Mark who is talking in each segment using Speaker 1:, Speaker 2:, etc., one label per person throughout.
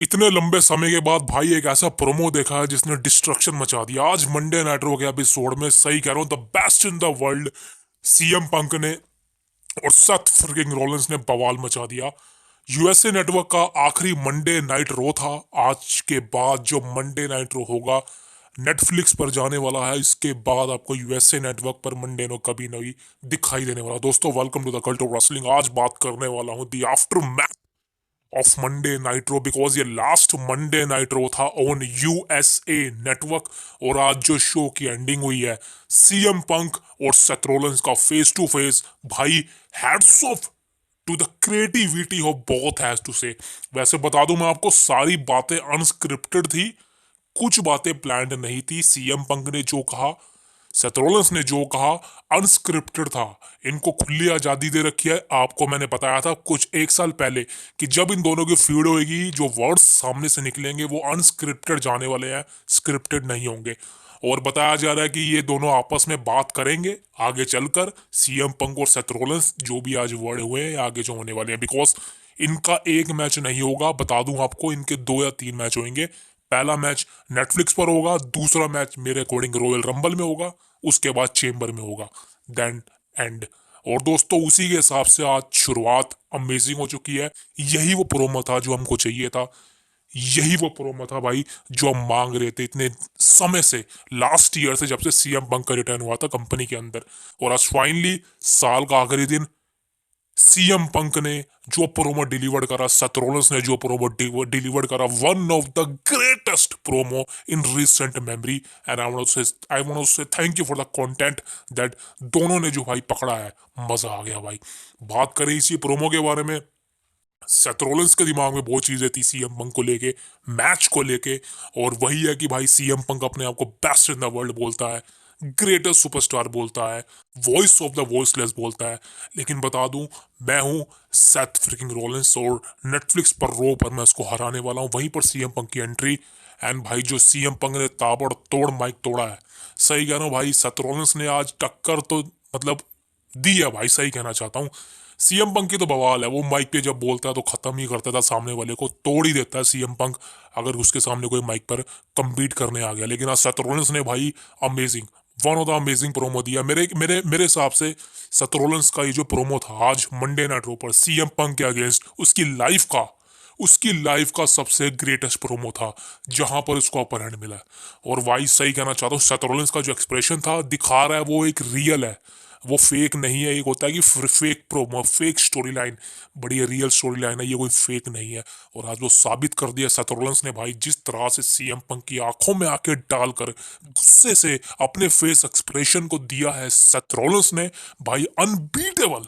Speaker 1: इतने लंबे समय के बाद भाई एक ऐसा प्रोमो देखा है जिसने डिस्ट्रक्शन मचा दिया। आज मंडे नाइट रो के एपिसोड में सही कह रहा हूँ, the best in the world CM Punk ने और सेथ फ्रिकिंग रॉलिंस ने बवाल मचा दिया। यूएसए नेटवर्क का आखिरी मंडे नाइट रो था। आज के बाद जो मंडे नाइट रो होगा नेटफ्लिक्स पर जाने वाला है। इसके बाद आपको यूएसए नेटवर्क पर मंडे नो कभी नहीं दिखाई देने वाला। दोस्तों welcome to the cult of wrestling. आज बात करने वाला हूँ the after of Monday Nitro, because ये लास्ट मंडे नाइट्रो था ऑन यूएसए नेटवर्क। और आज जो शो की एंडिंग हुई है सीएम पंक और सेथ रोलिंस का फेस टू फेस, भाई hats off to the creativity of both has to say. वैसे बता दूं मैं आपको, सारी बातें अनस्क्रिप्टेड थी, कुछ बातें प्लान्ड नहीं थी। सीएम पंक ने जो कहा, सेथ रोलिंस ने जो कहा, अनस्क्रिप्टेड था। इनको खुली आजादी दे रखी है। आपको मैंने बताया था कुछ एक साल पहले कि जब इन दोनों की फीड होगी, जो वर्ड्स सामने से निकलेंगे वो अनस्क्रिप्टेड जाने वाले हैं, स्क्रिप्टेड नहीं होंगे। और बताया जा रहा है कि ये दोनों आपस में बात करेंगे आगे चलकर, सीएम पंक और सेथ रोलिंस, जो भी आज वर्ड हुए हैं आगे जो होने वाले हैं। बिकॉज इनका एक मैच नहीं होगा, बता दूं आपको, इनके 2 या 3 मैच होंगे। पहला मैच नेटफ्लिक्स पर होगा, दूसरा मैच मेरे अकॉर्डिंग रॉयल रंबल में होगा, उसके बाद चेंबर में होगा, देन एंड। और दोस्तों उसी के हिसाब से आज शुरुआत अमेजिंग हो चुकी है। यही वो प्रोमो था जो हमको चाहिए था, यही वो प्रोमो था भाई जो हम मांग रहे थे इतने समय से, लास्ट ईयर से, जब से सीएम पंक का रिटर्न हुआ था कंपनी के अंदर। और आज फाइनली साल का आखिरी दिन सीएम पंक ने जो प्रोमो डिलीवर्ड करा, सेथ रोलिंस ने जो प्रोमो डिलीवर्ड करा, one of the greatest promo in recent memory. And I want to say thank you for the content that दोनों ने जो भाई पकड़ा है, मजा आ गया भाई। बात करें इसी प्रोमो के बारे में, सेथ रोलिंस के दिमाग में बहुत चीजें थी सीएम पंक को लेके, मैच को लेके। और वही है कि भाई सीएम पंक अपने आप को बेस्ट इन द वर्ल्ड बोलता है, ग्रेटेस्ट सुपरस्टार बोलता है, वॉइस ऑफ द वॉइसलेस बोलता है। लेकिन बता दूं, मैं हूं सेथ फ्रिकिंग रोलिंस और नेटफ्लिक्स पर रो पर मैं उसको हराने वाला हूं। वहीं पर सीएम पंक की एंट्री, एंड भाई जो सीएम पंक ने ताबड़ तोड़ माइक तोड़ा है। सही कह रहा हूं भाई, सेथ रोलिंस ने आज टक्कर तो मतलब दी है भाई, सही कहना चाहता हूँ। सीएम पंक की तो बवाल है, वो माइक पे जब बोलता है तो खत्म ही करता था, सामने वाले को तोड़ ही देता है सीएम पंक अगर उसके सामने कोई माइक पर कम्पीट करने आ गया। लेकिन आज सेथ रोलिंस ने भाई amazing, one of the amazing promo दिया मेरे मेरे मेरे हिसाब से। सेथ रोलिंस का ये जो प्रोमो था आज मंडे नाइट रो पर सीएम पंक के अगेंस्ट, उसकी लाइफ का सबसे ग्रेटेस्ट प्रोमो था, जहां पर उसको अपर हैंड मिला। और भाई सही कहना चाहता हूँ, सेथ रोलिंस का जो एक्सप्रेशन था दिखा रहा है वो एक रियल है, वो फेक नहीं है। एक होता है कि fake promo, fake story line, बड़ी रियल स्टोरी लाइन है, ये कोई फेक नहीं है। और आज वो साबित कर दिया सेथ रोलिंस ने भाई, जिस तरह से सीएम पंक की आंखों में आके डालकर गुस्से से अपने फेस एक्सप्रेशन को दिया है सेथ रोलिंस ने, भाई अनबीटेबल,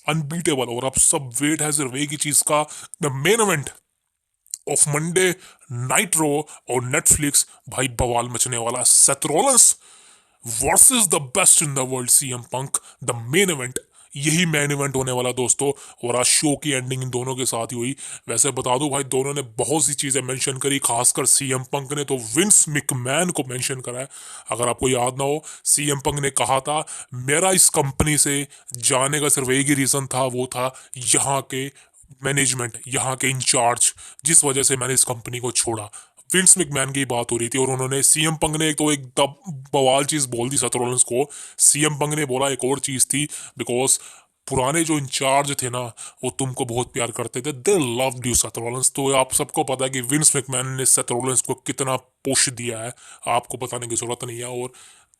Speaker 1: अनबीटेबल। और अब सब वेट है सिर्फ एक ही चीज का, the main event of Monday Night Raw और नेटफ्लिक्स, भाई बवाल मचने वाला। Seth Rollins versus the best in the world CM Punk, the main event, यही मेन इवेंट होने वाला दोस्तों। और आज शो की एंडिंग इन दोनों के साथ ही हुई। वैसे बता दूं भाई, दोनों ने बहुत सी चीजें मेंशन करी, खासकर सीएम पंक ने तो विंस मिकमैन को मेंशन करा है। अगर आपको याद ना हो, सीएम पंक ने कहा था मेरा इस कंपनी से जाने का सिर्फ एक ही रीजन था, वो था यहाँ के मैनेजमेंट, यहाँ के इंचार्ज, जिस वजह से मैंने इस कंपनी को छोड़ा। विंस मैकमैन की बात हो रही थी और उन्होंने, सीएम पंग ने एक तो एक बवाल चीज बोल दी सेथ रोलिंस को। सीएम पंग ने बोला एक और चीज थी, बिकॉज पुराने जो इंचार्ज थे ना, वो तुमको बहुत प्यार करते थे, they loved you Seth Rollins. तो आप सबको पता है कि विंस मैकमैन ने सेथ रोलिंस को कितना पुश दिया है, आपको बताने की जरूरत नहीं है। और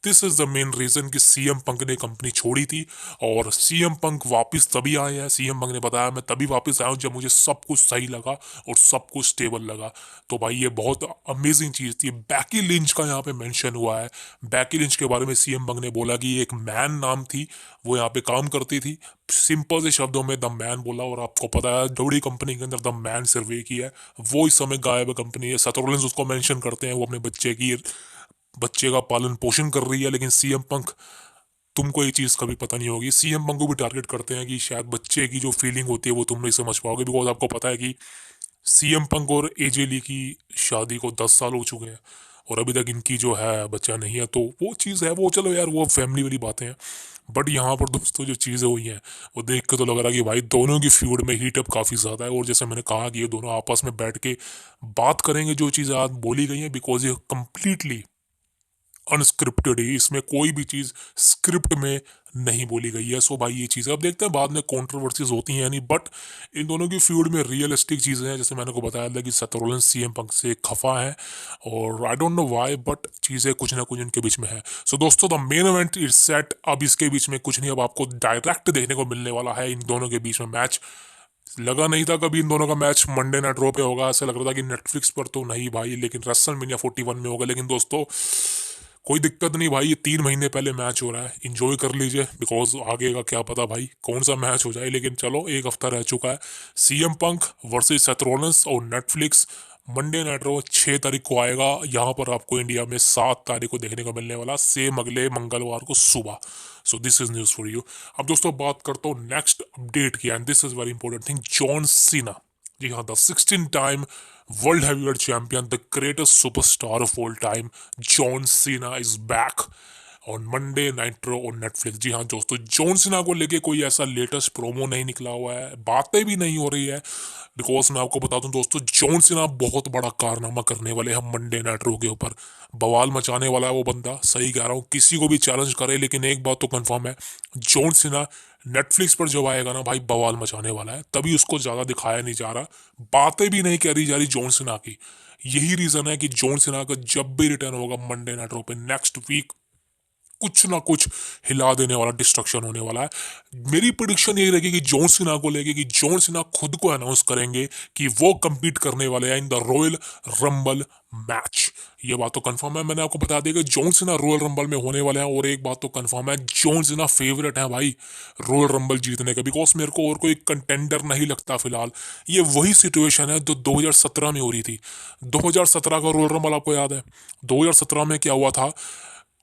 Speaker 1: this is the main reason कि सीएम पंक ने कंपनी छोड़ी थी। और सीएम पंक वापस तभी आए हैं, सीएम पंक ने बताया मैं तभी वापस आया हूँ जब मुझे सब कुछ सही लगा और सब कुछ स्टेबल लगा। तो भाई ये बहुत अमेजिंग चीज थी। बैकी लिंच का यहाँ पे मेंशन हुआ है। बैकी लिंच के बारे में सीएम पंक ने बोला कि एक मैन नाम थी, वो यहाँ पे काम करती थी। सिंपल से शब्दों में द मैन बोला। और आपको पता है डोडी कंपनी के अंदर द मैन सिर्फ एक ही है, वो इस समय गायब है कंपनी है। सेथ रोलिंस उसको मेंशन करते हैं, वो अपने बच्चे का पालन पोषण कर रही है। लेकिन सीएम पंक, तुमको ये चीज कभी पता नहीं होगी, सीएम पंक को भी टारगेट करते हैं कि शायद बच्चे की जो फीलिंग होती है वो तुम नहीं समझ पाओगे। बिकॉज आपको पता है कि सीएम पंक और एजे ली की शादी को 10 साल हो चुके हैं। और अभी तक इनकी जो है बच्चा नहीं है, तो वो चीज़ है, वो चलो यार वो फैमिली वाली बातें हैं। बट यहाँ पर दोस्तों जो चीज़ें हुई हैं वो देख के तो लग रहा है कि भाई दोनों की फ्यूड में हीटअप काफ़ी ज़्यादा है। और जैसे मैंने कहा कि ये दोनों आपस में बैठ के बात करेंगे, जो चीज़ें आज बोली गई हैं, बिकॉज ये कम्प्लीटली अनस्क्रिप्टेड है, इसमें कोई भी चीज़ स्क्रिप्ट में नहीं बोली गई है। सो भाई ये चीज़ अब देखते हैं, बाद में कंट्रोवर्सीज होती हैं नहीं, बट इन दोनों की फ्यूड में रियलिस्टिक चीज़ें हैं। जैसे मैंने को बताया था कि सेथ रॉलिंस सीएम पंक से खफा है, और I don't know why, but चीज़ें कुछ ना कुछ इनके बीच में है। सो दोस्तों the main event is set. अब इसके बीच में कुछ नहीं, अब आपको डायरेक्ट देखने को मिलने वाला है इन दोनों के बीच में मैच। लगा नहीं था कभी इन दोनों का मैच मंडे नाइट रॉ पे होगा, ऐसा लग रहा था कि नेटफ्लिक्स पर तो नहीं भाई, लेकिन रेसलमेनिया 41 में होगा। लेकिन दोस्तों कोई दिक्कत नहीं भाई, ये 3 महीने पहले मैच हो रहा है, इंजॉय कर लीजिए, बिकॉज आगे का क्या पता भाई कौन सा मैच हो जाए। लेकिन चलो एक हफ्ता रह चुका है। सीएम पंक वर्सेस सेथ रॉलिंस और नेटफ्लिक्स मंडे नाइट रॉ 6 तारीख को आएगा। यहाँ पर आपको इंडिया में 7 तारीख को देखने को मिलने वाला, सेम अगले मंगलवार को सुबह। So this is news for you. अब दोस्तों बात करता हूँ नेक्स्ट अपडेट की, and this is very important thing. John Cena, जी हाँ, the 16 time world heavyweight champion, the greatest superstar of all time, John Cena is back on Monday Nitro on Netflix. जी हाँ दोस्तों, जॉन सीना को लेके कोई ऐसा लेटेस्ट प्रोमो नहीं निकला हुआ है, बातें भी नहीं हो रही है, बिकॉज मैं आपको बता दूं दोस्तों, जॉन सीना बहुत बड़ा कारनामा करने वाले हैं मंडे नाइट्रो के ऊपर। बवाल मचाने वाला है वो बंदा, सही कह रहा हूँ, किसी को भी चैलेंज करे। लेकिन एक बात तो कंफर्म है, जॉन सीना नेटफ्लिक्स पर जब आएगा ना भाई, बवाल मचाने वाला है। तभी उसको ज्यादा दिखाया नहीं जा रहा, बातें भी नहीं करी जा रही जॉन सीना की। यही रीजन है कि जॉन सीना का जब भी रिटर्न होगा मंडे नाइट्रो पे नेक्स्ट वीक, कुछ ना कुछ हिला देने वाला डिस्ट्रक्शन होने वाला है। मेरी प्रिडिक्शन यही रहेगी कि जॉन सीना को लेके, कि जॉन सीना खुद को अनाउंस करेंगे कि वो compete करने वाले हैं in the Royal Rumble match. ये बात तो कंफर्म है, मैंने आपको बता दिया कि जॉन सीना रॉयल रंबल में होने वाले हैं। और एक बात तो कंफर्म है, जॉन सीना फेवरेट है भाई रॉयल रंबल जीतने का, बिकॉज मेरे को और कोई कंटेंडर नहीं लगता फिलहाल। ये वही सिचुएशन है जो 2017 में हो रही थी। 2017 का रॉयल रंबल आपको याद है? 2017 में क्या हुआ था,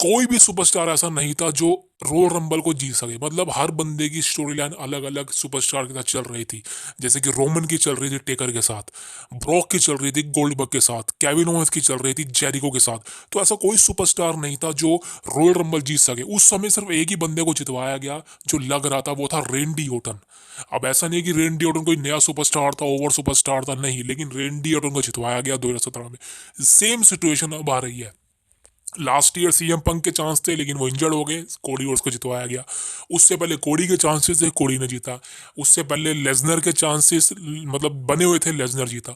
Speaker 1: कोई भी सुपरस्टार ऐसा नहीं था जो रॉयल रंबल को जीत सके। मतलब हर बंदे की स्टोरी लाइन अलग अलग सुपरस्टार के साथ चल रही थी। जैसे कि रोमन की चल रही थी टेकर के साथ, ब्रॉक की चल रही थी गोल्डबर्ग के साथ, केविन ओवेंस की चल रही थी जेरिको के साथ। तो ऐसा कोई सुपरस्टार नहीं था जो रॉयल रंबल जीत सके। उस समय सिर्फ एक ही बंदे को जितवाया गया जो लग रहा था, वो था रेंडी ओटन। अब ऐसा नहीं कि रेंडी ओटन कोई नया सुपरस्टार था, ओवर सुपरस्टार था, नहीं, लेकिन रेंडी ओटन को जितवाया गया 2017 में। सेम सिचुएशन अब आ रही है। लास्ट ईयर सीएम पंक के चांस थे, लेकिन वो इंजर्ड हो गए, कोडी रोड्स को जितवाया गया। उससे पहले कोडी के चांसेस थे, कोडी ने जीता। उससे पहले लेजनर के चांसेस मतलब बने हुए थे, लेजनर जीता।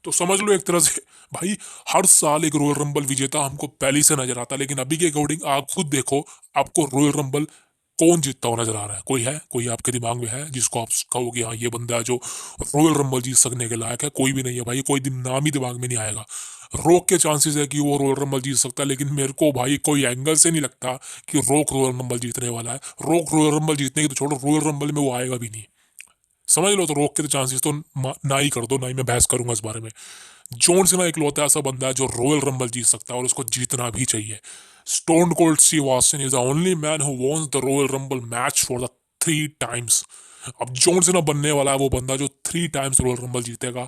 Speaker 1: तो समझ लो एक तरह से भाई, हर साल एक रॉयल रंबल विजेता हमको पहले से नजर आता, लेकिन अभी के अकॉर्डिंग आप खुद देखो, आपको रॉयल रंबल कौन जीतता हुआ नजर आ रहा है? कोई है, कोई आपके दिमाग में है जिसको आप कहोगे हाँ ये बंदा है जो रॉयल रंबल जीत सकने के लायक है? कोई भी नहीं है भाई, कोई नाम ही दिमाग में नहीं आएगा। रोक के चांसेस है कि वो रॉयल रंबल जीत सकता है, लेकिन मेरे को भाई कोई एंगल से नहीं लगता कि रोक रॉयल रंबल जीतने वाला है। रोक रॉयल रंबल जीतने की तो छोड़ो, रॉयल रंबल में वो आएगा भी नहीं, समझ लो। तो रोक के तो चांसेस तो ना ही कर दो, ना ही मैं बहस करूंगा इस बारे में। जॉन सीना इकलौता ऐसा बंदा है जो रॉयल रंबल जीत सकता है, और उसको जीतना भी चाहिए। Stone Cold Steve Austin is the only man who wins the Royal Rumble match for the 3 times. अब जॉन सीना बनने वाला है वो बंदा जो 3 टाइम्स रॉयल रंबल जीतेगा।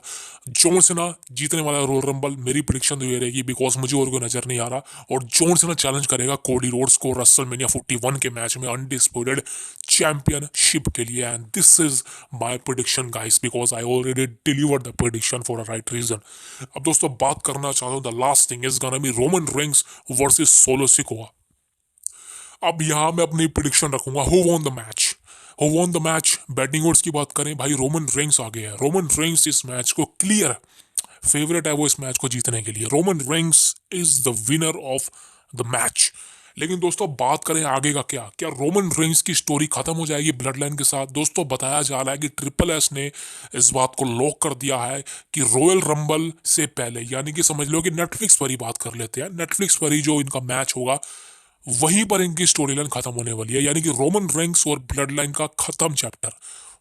Speaker 1: जॉन सीना जीतने वाला है रॉयल रंबल, मेरी प्रिडिक्शन तो ये रहेगी, बिकॉज मुझे और कोई नजर नहीं आ रहा। और जॉन सीना चैलेंज करेगा कोडी रोड्स को रेसलमेनिया 41 के मैच में अनडिस्प्यूटेड चैंपियनशिप के लिए। And this is my prediction guys, because I already delivered the prediction for a right reason. अब दोस्तों बात करना चाहता हूँ, the last thing is gonna be Roman Reigns versus Solo Sikoa. अब यहाँ मैं अपनी प्रिडिक्शन रखूंगा, who won the match, who won the match. Betting odds की बात करें भाई, रोमन रेंस आ गया है। रोमन रेंस इस मैच को क्लियर फेवरेट है, वो इस मैच को जीतने के लिए। Roman Reigns is the winner of the match. लेकिन दोस्तों बात करें आगे का, क्या क्या रोमन रेंस की स्टोरी खत्म हो जाएगी ब्लड लाइन के साथ? दोस्तों बताया जा रहा है कि ट्रिपल एस ने इस बात को लॉक कर दिया है कि रॉयल रंबल से पहले, यानी कि समझ लो कि नेटफ्लिक्स पर ही बात कर लेते हैं, नेटफ्लिक्स पर ही जो इनका मैच होगा वहीं पर इनकी स्टोरी लाइन खत्म होने वाली है। यानी कि रोमन रेंस और ब्लड लाइन का खत्म chapter,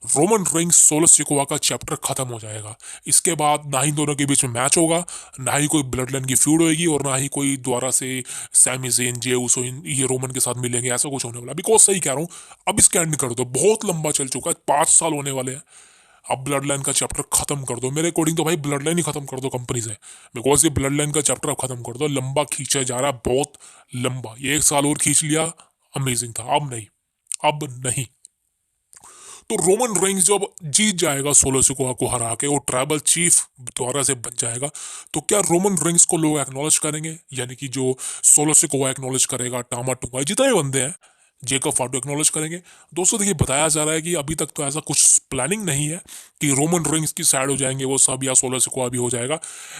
Speaker 1: Roman Reigns solo Sikoa का चैप्टर खत्म हो जाएगा। इसके बाद ना ही दोनों के बीच में मैच होगा, ना ही कोई ब्लड लाइन की फ्यूड होगी, और ना ही कोई द्वारा से सैमी ज़ेन, जे उसो ये रोमन के साथ मिलेंगे, ऐसा कुछ होने वाला। बिकॉज सही कह रहा हूँ, अब इसका एंड कर दो, बहुत लंबा चल चुका है, 5 साल होने वाले हैं। अब ब्लड लाइन का चैप्टर खत्म कर दो। मेरे अकॉर्डिंग तो भाई ब्लड लाइन ही खत्म कर दो कंपनी से, बिकॉज ये ब्लड लाइन का चैप्टर अब खत्म कर दो, लंबा खींचा जा रहा है, बहुत लंबा। ये 1 साल और खींच लिया, अमेजिंग था, अब नहीं, अब नहीं। तो रोमन रेंज जब जीत जाएगा सोलो सिकोआ को हरा के, वो ट्राइबल चीफ द्वारा से बन जाएगा, तो क्या रोमन रेंज को लोग एक्नॉलेज करेंगे? यानी कि जो सोलो सिकोआ एक्नॉलेज करेगा, टामा टुंगा जितने बंदे हैं, जेकब फाटो एक्नॉलेज करेंगे। दोस्तों देखिए, बताया जा रहा है कि अभी तक तो ऐसा कुछ प्लानिंग नहीं है कि रोमन रेंज की साइड हो जाएंगे वो सब, या सोलो सिकोआ भी हो जाएगा।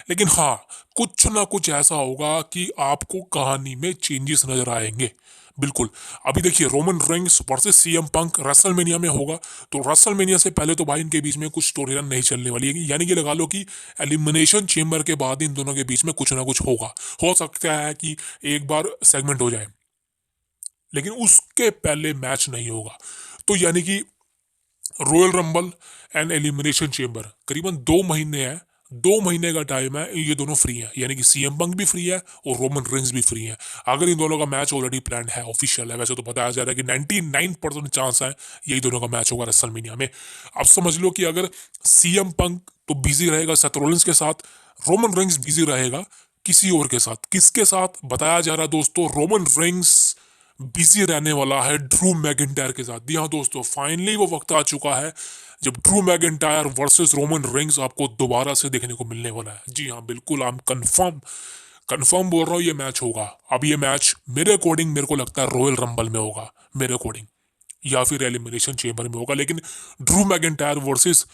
Speaker 1: लेकिन हाँ, कुछ ना कुछ ऐसा होगा कि आपको कहानी में चेंजेस नजर आएंगे, बिल्कुल। अभी देखिए, Roman Reigns versus CM Punk WrestleMania में होगा, तो रेसलमेनिया से पहले तो भाई इनके बीच में कुछ स्टोरी लाइन नहीं चलने वाली है। यानी कि लगा लो कि एलिमिनेशन चेंबर के बाद इन दोनों के बीच में कुछ ना कुछ होगा। हो सकता है कि एक बार सेगमेंट हो जाए, लेकिन उसके पहले मैच नहीं होगा। तो यानी कि royal rumble and elimination chamber करीबन 2 महीने है, 2 महीने का टाइम है, ये दोनों फ्री है। यानी कि सीएम पंक भी फ्री है और रोमन रेंज भी फ्री है। अगर इन दोनों का मैच ऑलरेडी प्लान है, ऑफिशियल है, वैसे तो बताया जा रहा है कि 99% चांस है यही दोनों का मैच होगा रेसलमेनिया में। अब समझ लो कि अगर सीएम पंक तो बिजी रहेगा सेथ रॉलिंस के साथ, रोमन रेंज बिजी रहेगा किसी और के साथ। किसके साथ? बताया जा रहा है दोस्तों, रोमन रेंज बिजी रहने वाला है ड्रू मैकिंटायर के साथ। जी हाँ दोस्तों, फाइनली वो वक्त आ चुका है जब Drew McIntyre versus Roman Reigns आपको दोबारा से देखने को मिलने वाला है। जी हाँ बिल्कुल, आप कंफर्म कंफर्म बोल रहा हूँ, ये मैच होगा। अब ये मैच मेरे अकॉर्डिंग, मेरे को लगता है रॉयल रंबल में होगा मेरे अकॉर्डिंग, या फिर एलिमिनेशन चेंबर में होगा। लेकिन Drew McIntyre versus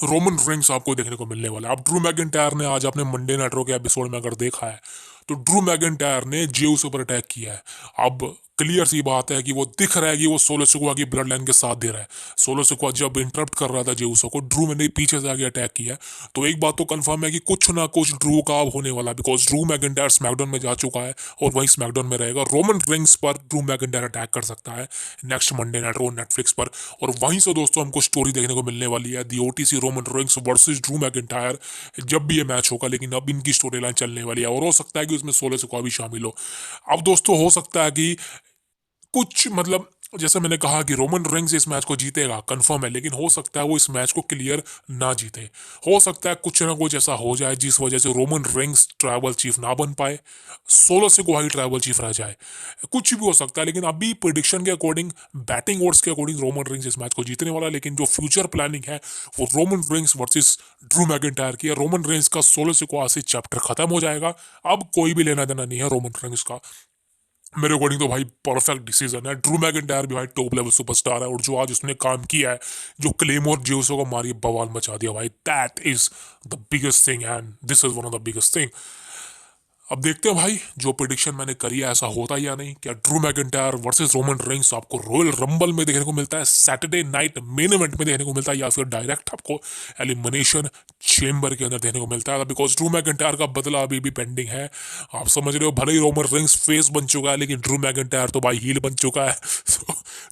Speaker 1: Roman Reigns आपको देखने को मिलने वाला है। अब ड्रू मैकिंटायर ने, आज आपने मंडे नाइट रो के एपिसोड में अगर देखा है, तो ड्रू मैकिंटायर ने जेउस पर अटैक किया है। अब क्लियर सी बात है कि वो दिख रहा है कि वो सोलो सिकोआ की ब्लड लाइन के साथ दे रहा है। सोलो सिकोआ जब इंटरप्ट कर रहा था जेउसो को, ड्रू ने पीछे से आगे अटैक किया है। तो एक बात तो कंफर्म है कि कुछ ना कुछ ड्रू का अब होने वाला है, बिकॉज ड्रू मैकिंटायर स्मैकडाउन में जा चुका है और वही स्मैकडाउन में रहेगा। रोमन रेंग्स पर ड्रू मैकिंटायर अटैक कर सकता है नेक्स्ट मंडे नाइट रो नेटफ्लिक्स पर, और वहीं से दोस्तों हमको स्टोरी देखने को मिलने वाली है, the OTC Roman Reigns versus Drew McIntyre, जब भी ये मैच होगा। लेकिन अब इनकी स्टोरी लाइन चलने वाली है, और हो सकता है कि उसमें सोलो सिकोआ भी शामिल हो। अब दोस्तों हो सकता है कि कुछ मतलब, जैसे मैंने कहा कि रोमन रेंग्स इस मैच को जीतेगा कंफर्म है, लेकिन हो सकता है वो इस मैच को क्लियर ना जीते। हो सकता है कुछ ना कुछ ऐसा हो जाए जिस वजह से रोमन रेंग्स ट्राइबल चीफ ना बन पाए, सोलो से कोई ट्राइबल चीफ रह जाए, कुछ भी हो सकता है। लेकिन अभी प्रिडिक्शन के अकॉर्डिंग, बैटिंग ओड्स के अकॉर्डिंग रोमन रेंग्स इस मैच को जीतने वाला है। लेकिन जो फ्यूचर प्लानिंग है वो Roman Reigns versus Drew McIntyre की है। रोमन रेंग्स का सोलो से से चैप्टर खत्म हो जाएगा, अब कोई भी लेना देना नहीं है रोमन रेंग्स का। मेरे अकॉर्डिंग तो भाई परफेक्ट डिसीजन है। ड्रू मैकिंटायर भी भाई टॉप लेवल सुपरस्टार है, और जो आज उसने काम किया है, जो क्लेमोर जेउसो को मारी बवाल मचा दिया भाई, that is the biggest thing and this is one of the biggest thing. अब देखते हैं भाई, जो प्रिडिक्शन मैंने करी है ऐसा होता या नहीं। क्या Drew McIntyre versus Roman Reigns आपको रॉयल रंबल में देखने को मिलता है, सैटरडे नाइट मेन इवेंट में देखने को मिलता है, या फिर डायरेक्ट आपको एलिमिनेशन चेंबर के अंदर देखने को मिलता है? बिकॉज ड्रू मैकिंटायर का बदला अभी भी पेंडिंग है। आप समझ रहे हो, भले ही रोमन रेंग्स फेस बन चुका है, लेकिन ड्रू मैकिंटायर तो भाई हील बन चुका है।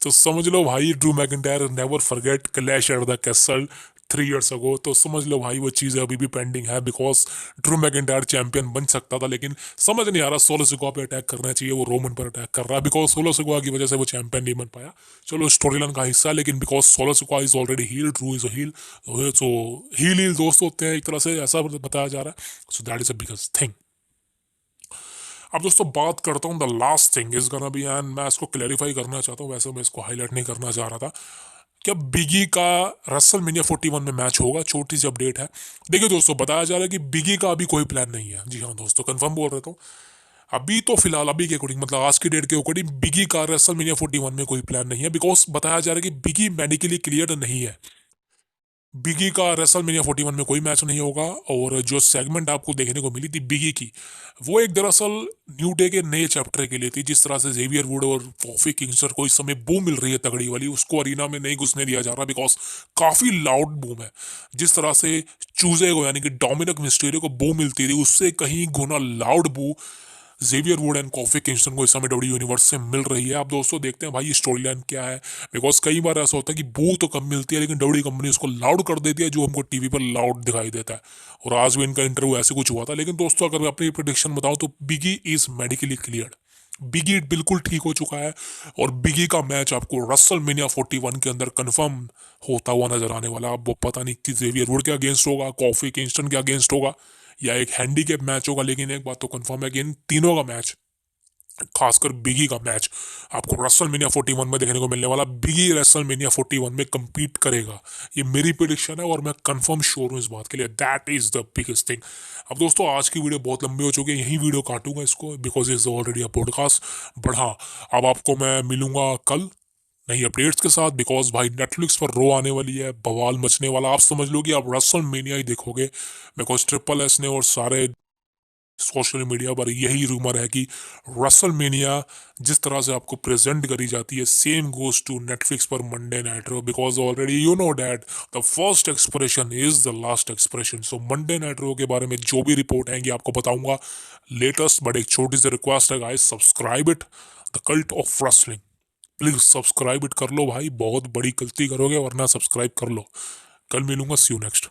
Speaker 1: तो समझ लो भाई, Drew McIntyre never forget clash at the castle 3 years अगो। तो समझ लो भाई, वो चीज़ अभी भी पेंडिंग है, बिकॉज ड्रू मैकिंटायर चैंपियन बन सकता था, लेकिन समझ नहीं आ रहा सोलो सिकोआ पे अटैक करना चाहिए, वो रोमन पर अटैक कर रहा है, बिकॉज सोलो सिकोआ की वजह से वो चैंपियन नहीं बन पाया। चलो स्टोरी लाइन का हिस्सा, लेकिन because Solo Sikoa is already heel, Drew is heel, so heel heel दोस्त होते हैं एक तरह से, ऐसा बताया जा रहा है। So that is a biggest thing. अब दोस्तों बात करता हूँ the last thing is gonna B, and मैं इसको क्लैरिफाई करना चाहता हूँ, वैसे मैं इसको हाईलाइट नहीं करना चाह रहा था। क्या बिगी का रेसलमेनिया 41 में मैच होगा? छोटी सी अपडेट है। देखिए दोस्तों, बताया जा रहा है कि बिगी का अभी कोई प्लान नहीं है। जी हाँ दोस्तों, कंफर्म बोल रहा हूँ। अभी तो फिलहाल, अभी के अकॉर्डिंग, मतलब आज की डेट के अकॉर्डिंग, बिगी का रेसलमेनिया 41 में कोई प्लान नहीं है, बिकॉज बताया जा रहा है कि बिगी मेडिकली क्लियर नहीं है। बिगी का रेसलमेनिया 41 में कोई मैच नहीं होगा। और जो सेगमेंट आपको देखने को मिली थी बिगी की, वो एक दरअसल न्यू डे के नए चैप्टर के लिए थी। जिस तरह से जेवियर वुड और कॉफी किंगस्टर को इस समय बूम मिल रही है तगड़ी वाली, उसको अरीना में नहीं घुसने दिया जा रहा, बिकॉज काफी लाउड बूम है। जिस तरह से चूजे को, यानी कि डोमिनिक मिस्टीरियो को बू मिलती थी, उससे कहीं गुना loud boo Xavier Woods and Kofi Kingston को इस समय डब्ल्यू यूनिवर्स से मिल रही है। आप दोस्तों देखते हैं भाई स्टोरी लाइन क्या है, बिकॉज कई बार ऐसा होता है कि बू तो कम मिलती है, लेकिन डब्ल्यू कंपनी उसको लाउड कर देती है, जो हमको टीवी पर लाउड दिखाई देता है। और आज भी इनका इंटरव्यू ऐसे कुछ हुआ था। लेकिन दोस्तों, अगर मैं अपनी प्रिडिक्शन बताऊं, तो बिगी इज मेडिकली क्लियर। बिगी बिल्कुल ठीक हो चुका है और बिगी का मैच आपको रसल मेनिया 41 के अंदर कंफर्म होता हुआ नजर आने वाला। अब वो पता नहीं कि जेवियर वुड के अगेंस्ट होगा, कॉफी किंगस्टन के अगेंस्ट होगा, या एक हैंडीकैप मैच होगा, लेकिन एक बात तो कंफर्म है कि इन तीनों का मैच, खासकर बिगी का मैच, आपको रेसलमेनिया 41 में देखने को मिलने वाला। बिगी रेसलमेनिया 41 में compete करेगा, ये मेरी प्रिडिक्शन है और मैं कंफर्म श्योर हूँ इस बात के लिए। That is the biggest thing. अब दोस्तों आज की वीडियो बहुत लंबी हो चुकी है, यही वीडियो काटूंगा इसको because is already a podcast. But हाँ, अब आपको मैं मिलूंगा कल नई अपडेट्स के साथ, बिकॉज भाई नेटफ्लिक्स पर रो आने वाली है, बवाल मचने वाला। आप समझ लो कि आप रेसलमेनिया ही देखोगे, बिकॉज ट्रिपल एस ने और सारे सोशल मीडिया पर यही रूमर है कि रसलमेनिया जिस तरह से आपको प्रेजेंट करी जाती है, सेम गोज टू नेटफ्लिक्स पर Monday Night Raw, because already you know that the first expression is the last expression. So Monday Night Raw के बारे में जो भी रिपोर्ट आएंगी आपको बताऊंगा लेटेस्ट। बट एक छोटी सी रिक्वेस्ट है guys, subscribe it, the cult of wrestling. Please subscribe it कर लो भाई, बहुत बड़ी गलती करोगे वरना सब्सक्राइब कर लो। कल मिलूंगा, सी यू नेक्स्ट।